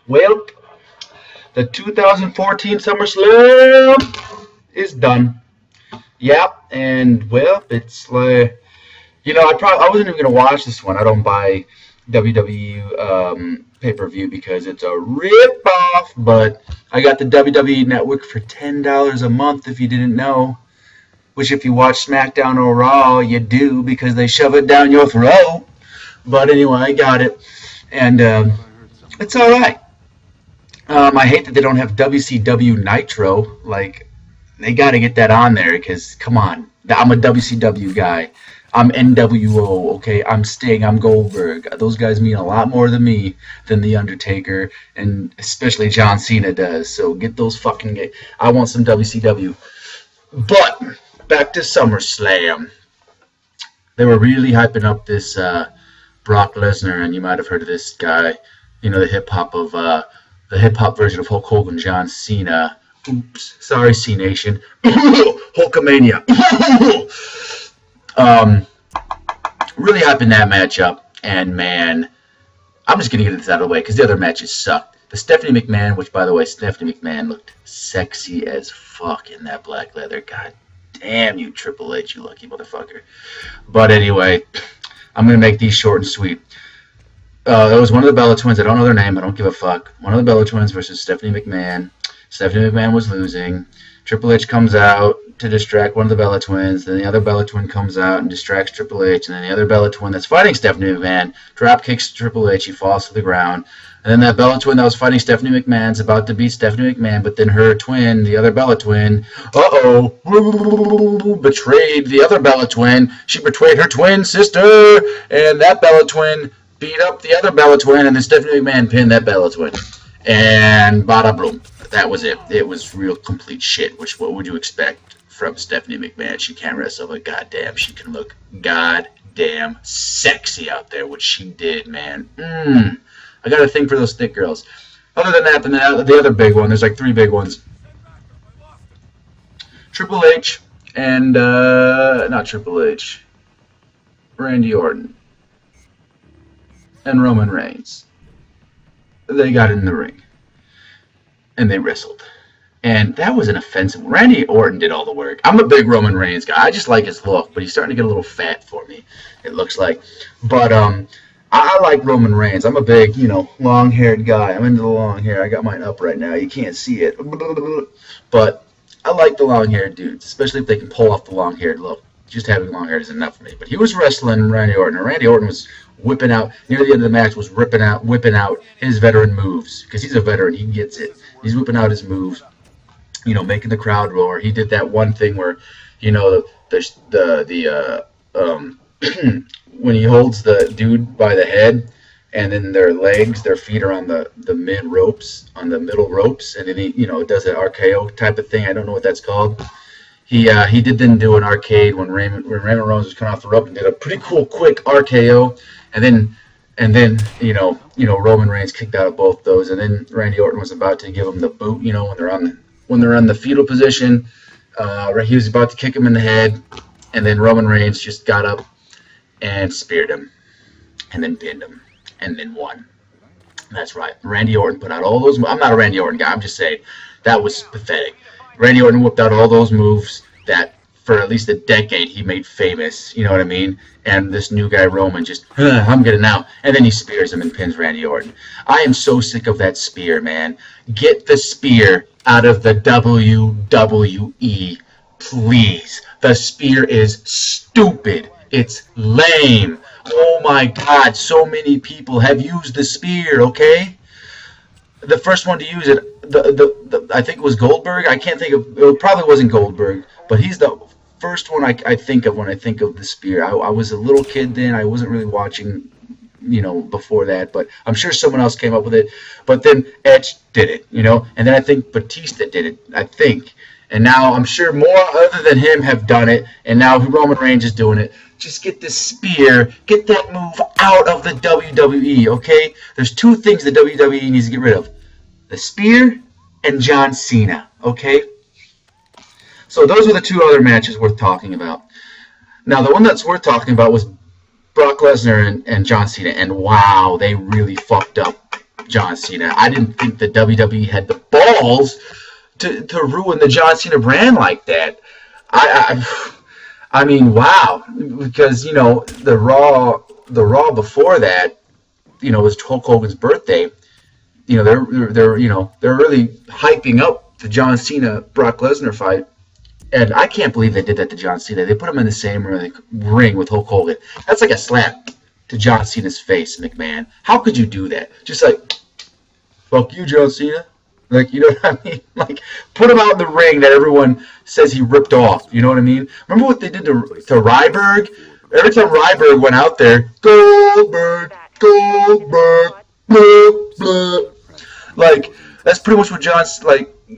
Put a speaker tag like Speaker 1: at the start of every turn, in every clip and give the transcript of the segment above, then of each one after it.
Speaker 1: Well, the 2014 SummerSlam is done. Yep, and well, it's like I wasn't even gonna watch this one. I don't buy WWE pay-per-view because it's a rip-off. But I got the WWE Network for $10 a month. If you didn't know, which if you watch SmackDown or Raw, you do because they shove it down your throat. But anyway, I got it, and it's all right. I hate that they don't have WCW Nitro. Like, they got to get that on there because, come on, I'm a WCW guy. I'm NWO, okay? I'm Sting, I'm Goldberg. Those guys mean a lot more to me than The Undertaker, and especially John Cena does. So get those fucking... I want some WCW. But, back to SummerSlam. They were really hyping up this Brock Lesnar, and you might have heard of this guy. You know, the hip-hop version of Hulk Hogan, John Cena. Oops, sorry, C-Nation. Hulkamania. Really hyping that matchup, and man, I'm just gonna get this out of the way because the other matches sucked. The Stephanie McMahon, which by the way, Stephanie McMahon looked sexy as fuck in that black leather. God damn you, Triple H, you lucky motherfucker. But anyway, I'm gonna make these short and sweet. That was one of the Bella Twins. I don't know their name. I don't give a fuck. One of the Bella Twins versus Stephanie McMahon. Stephanie McMahon was losing. Triple H comes out to distract one of the Bella Twins. Then the other Bella Twin comes out and distracts Triple H. And then the other Bella Twin that's fighting Stephanie McMahon drop kicks Triple H. He falls to the ground. And then that Bella Twin that was fighting Stephanie McMahon's about to beat Stephanie McMahon. But then her twin, the other Bella Twin, betrayed the other Bella Twin. She betrayed her twin sister. And that Bella Twin beat up the other Bella Twin. And then Stephanie McMahon pinned that Bella Twin. And bada boom. That was it. It was real complete shit, which what would you expect from Stephanie McMahon? She can't wrestle, but goddamn, she can look goddamn sexy out there, which she did, man. I got a thing for those thick girls. Other than that, the other big one, there's like three big ones. Triple H and, not Triple H, Randy Orton and Roman Reigns. They got in the ring. And they wrestled. And that was an offensive. Randy Orton did all the work. I'm a big Roman Reigns guy. I just like his look, but he's starting to get a little fat for me, it looks like. But I like Roman Reigns. I'm a big, long-haired guy. I'm into the long hair. I got mine up right now. You can't see it. But I like the long-haired dudes, especially if they can pull off the long-haired look. Just having long hair is enough for me. But he was wrestling Randy Orton, and Randy Orton was whipping out, near the end of the match, was whipping out his veteran moves. Because he's a veteran. He gets it. He's whipping out his moves, making the crowd roar. He did that one thing where, when he holds the dude by the head, and then their feet are on the mid ropes, on the middle ropes, and then he, does an RKO type of thing. I don't know what that's called. He didn't do an arcade when Raymond Reigns was coming off the rope and did a pretty cool quick RKO, and then Roman Reigns kicked out of both those, and then Randy Orton was about to give him the boot, when they're on the fetal position. He was about to kick him in the head, and then Roman Reigns just got up and speared him, and then pinned him, and then won. That's right. Randy Orton put out all those moves. I'm not a Randy Orton guy. I'm just saying that was pathetic. Randy Orton whipped out all those moves that for at least a decade he made famous, you know what I mean? And this new guy, Roman, just, I'm good now. And then he spears him and pins Randy Orton. I am so sick of that spear, man. Get the spear out of the WWE, please. The spear is stupid. It's lame. Oh my God, so many people have used the spear, okay? The first one to use it, I think it was Goldberg. I can't think of, it probably wasn't Goldberg, but he's the first one I think of when I think of the spear. I was a little kid then. I wasn't really watching, before that, but I'm sure someone else came up with it. But then Edge did it, and then I think Batista did it, I think. And now I'm sure more other than him have done it, and now Roman Reigns is doing it. Just get this spear, get that move out of the WWE, okay? There's two things the WWE needs to get rid of. The spear and John Cena, okay? So those are the two other matches worth talking about. Now, the one that's worth talking about was Brock Lesnar and John Cena, and wow, they really fucked up John Cena. I didn't think the WWE had the balls to ruin the John Cena brand like that. I mean, wow, because the Raw before that, was Hulk Hogan's birthday. They're really hyping up the John Cena Brock Lesnar fight, and I can't believe they did that to John Cena. They put him in the same ring with Hulk Hogan. That's like a slap to John Cena's face, McMahon. How could you do that? Just like, fuck you, John Cena. Like, you know what I mean? Like, put him out in the ring that everyone says he ripped off. You know what I mean? Remember what they did to Ryberg? Every time Ryberg went out there, Goldberg, blah, blah. Like, that's pretty much what it's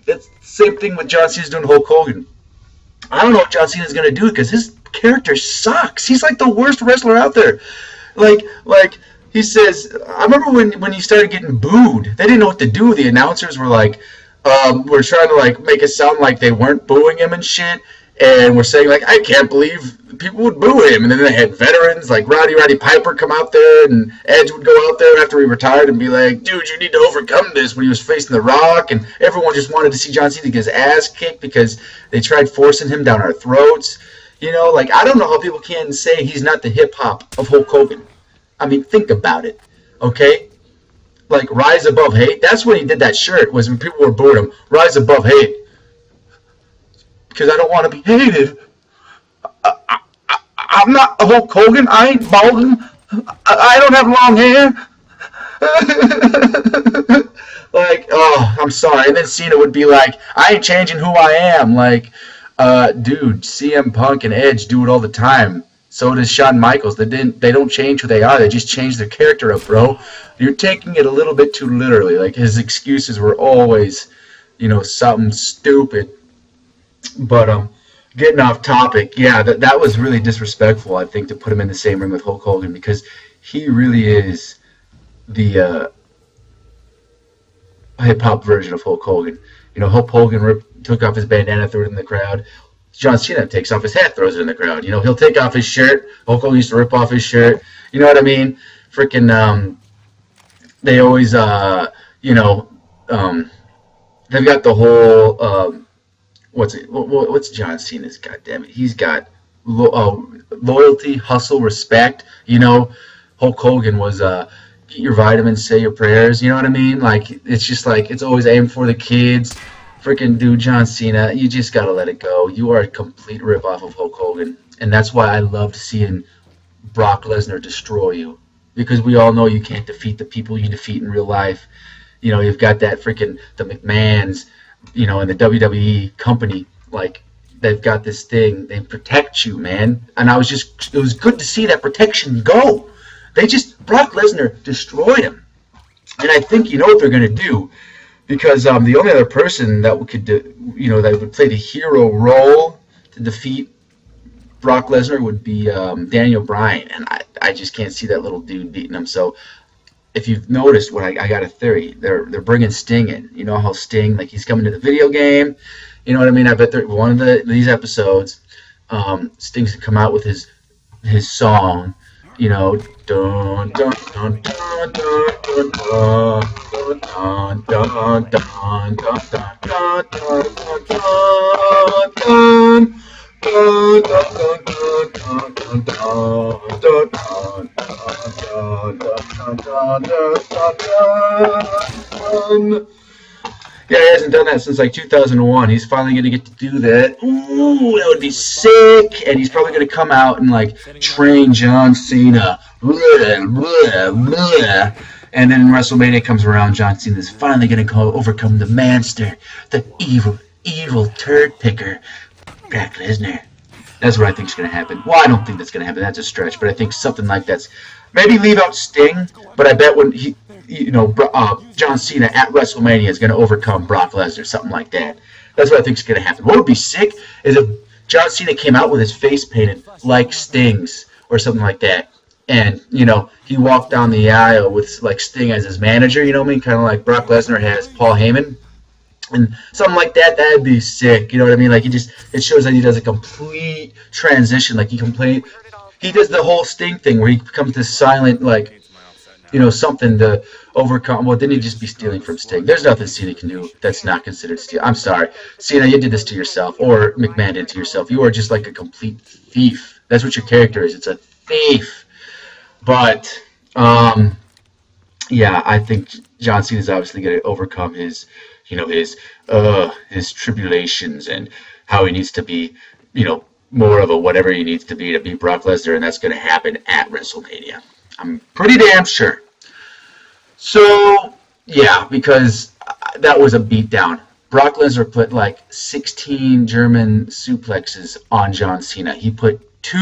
Speaker 1: the same thing with John Cena's doing to Hulk Hogan. I don't know what John Cena's going to do because his character sucks. He's like the worst wrestler out there. Like he says, I remember when he started getting booed, they didn't know what to do. The announcers were like, we're trying to like make it sound like they weren't booing him and shit, and we're saying like, I can't believe people would boo him. And then they had veterans like Roddy Piper come out there, and Edge would go out there after he retired and be like, dude, you need to overcome this, when he was facing The Rock, and everyone just wanted to see John Cena get his ass kicked because they tried forcing him down our throats. Like, I don't know how people can say he's not the hip-hop of Hulk Hogan. I mean, think about it, okay? Like, Rise Above Hate, that's when he did that shirt, was when people were booing him. Rise Above Hate. Because I don't want to be hated. I'm not Hulk Hogan. I ain't balding. I don't have long hair. Like, oh, I'm sorry. And then Cena would be like, I ain't changing who I am. Like, dude, CM Punk and Edge do it all the time. So does Shawn Michaels. They don't change who they are. They just change their character up, bro. You're taking it a little bit too literally. Like, his excuses were always, something stupid. But getting off topic, yeah, that was really disrespectful, I think, to put him in the same ring with Hulk Hogan, because he really is the hip-hop version of Hulk Hogan. Hulk Hogan took off his bandana, threw it in the crowd. John Cena takes off his hat, throws it in the crowd. He'll take off his shirt. Hulk Hogan used to rip off his shirt. You know what I mean? Freaking, they always, they've got the whole, what's John Cena's, goddammit? He's got loyalty, hustle, respect. Hulk Hogan was, get your vitamins, say your prayers. You know what I mean? Like, it's just like, it's always aimed for the kids. Freaking dude, John Cena, you just gotta let it go. You are a complete ripoff of Hulk Hogan, and that's why I loved seeing Brock Lesnar destroy you, because we all know you can't defeat the people you defeat in real life. You've got that freaking the McMahons, and the WWE company, like, they've got this thing. They protect you, man, and it was good to see that protection go. Brock Lesnar destroyed him, and I think what they're gonna do. Because the only other person that could, that would play the hero role to defeat Brock Lesnar would be Daniel Bryan, and I just can't see that little dude beating him. So, if you've noticed, I got a theory. They're bringing Sting in. You know how Sting, like, he's coming to the video game. You know what I mean? I bet one of these episodes, Sting's gonna come out with his song. Dun dun dun dun dun dun dun dun dun. Yeah, he hasn't done that since like 2001. He's finally going to get to do that. Ooh, that would be sick. And he's probably going to come out and like train John Cena. Blah, blah, blah. And then WrestleMania comes around. John Cena's finally going to overcome the monster, the evil turd picker, Brock Lesnar. That's what I think is going to happen. Well, I don't think that's going to happen. That's a stretch. But I think something like that's maybe leave out Sting. But I bet when John Cena at WrestleMania is going to overcome Brock Lesnar, something like that. That's what I think is going to happen. What would be sick is if John Cena came out with his face painted like Sting's or something like that, and he walked down the aisle with like Sting as his manager. You know what I mean? Kind of like Brock Lesnar has Paul Heyman, and something like that. That'd be sick. You know what I mean? Like, it shows that he does a complete transition. Like, he does the whole Sting thing where he becomes this silent, like, something to overcome. Well, then he'd just be stealing from Sting. There's nothing Cena can do that's not considered steal. I'm sorry, Cena, you did this to yourself, or McMahon did it to yourself. You are just like a complete thief. That's what your character is. It's a thief. But yeah, I think John Cena is obviously going to overcome his tribulations and how he needs to be, more of a whatever he needs to beat Brock Lesnar, and that's going to happen at WrestleMania. I'm pretty damn sure. So, yeah, because that was a beatdown. Brock Lesnar put like 16 German suplexes on John Cena. He put 2,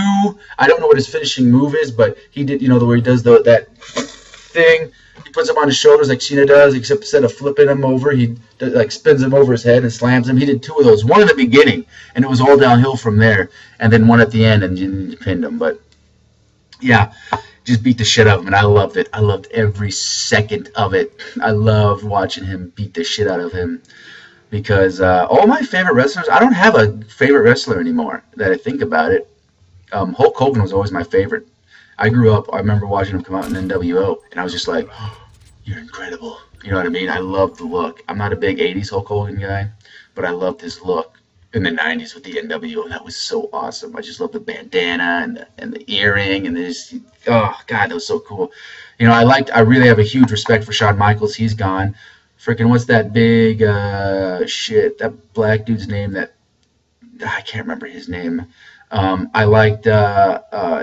Speaker 1: I don't know what his finishing move is, but he did, where he does that thing. He puts him on his shoulders like Cena does, except instead of flipping him over, he spins him over his head and slams him. He did 2 of those, one in the beginning, and it was all downhill from there, and then one at the end, and you pinned him. But, yeah, just beat the shit out of him, and I loved it. I loved every second of it. I loved watching him beat the shit out of him because all my favorite wrestlers, I don't have a favorite wrestler anymore that I think about it. Hulk Hogan was always my favorite. I grew up, I remember watching him come out in NWO, and I was just like, oh, you're incredible. You know what I mean? I loved the look. I'm not a big 80s Hulk Hogan guy, but I loved his look in the 90s with the NWO. That was so awesome. I just loved the bandana and the earring, and oh, God, that was so cool. I really have a huge respect for Shawn Michaels. He's gone. Freaking, what's that big, that black dude's name I can't remember his name. I liked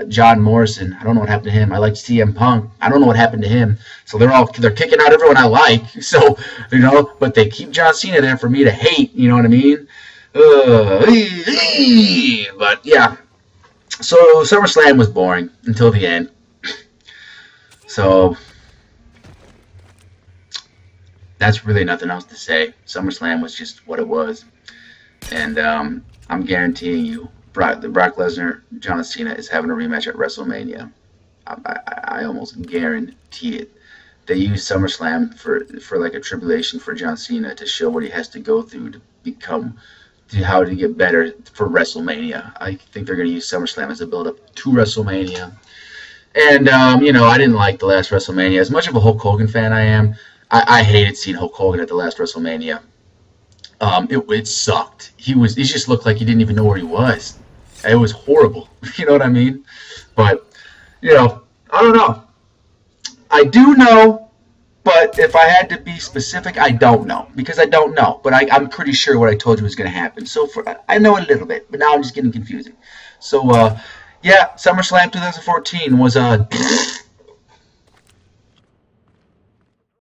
Speaker 1: John Morrison. I don't know what happened to him. I liked CM Punk. I don't know what happened to him. So they're kicking out everyone I like. So, but they keep John Cena there for me to hate. You know what I mean? But yeah. So SummerSlam was boring until the end. So that's really nothing else to say. SummerSlam was just what it was. And I'm guaranteeing you, Brock Lesnar, John Cena is having a rematch at WrestleMania. I almost guarantee it. They use SummerSlam for like a tribulation for John Cena to show what he has to go through how to get better for WrestleMania. I think they're going to use SummerSlam as a build-up to WrestleMania. And, I didn't like the last WrestleMania. As much of a Hulk Hogan fan I am, I hated seeing Hulk Hogan at the last WrestleMania. It sucked. He just looked like he didn't even know where he was. It was horrible. You know what I mean? But, I don't know. I do know, but if I had to be specific, I don't know. Because I don't know. But I'm pretty sure what I told you was going to happen. So I know a little bit, but now I'm just getting confusing. So, yeah, SummerSlam 2014 was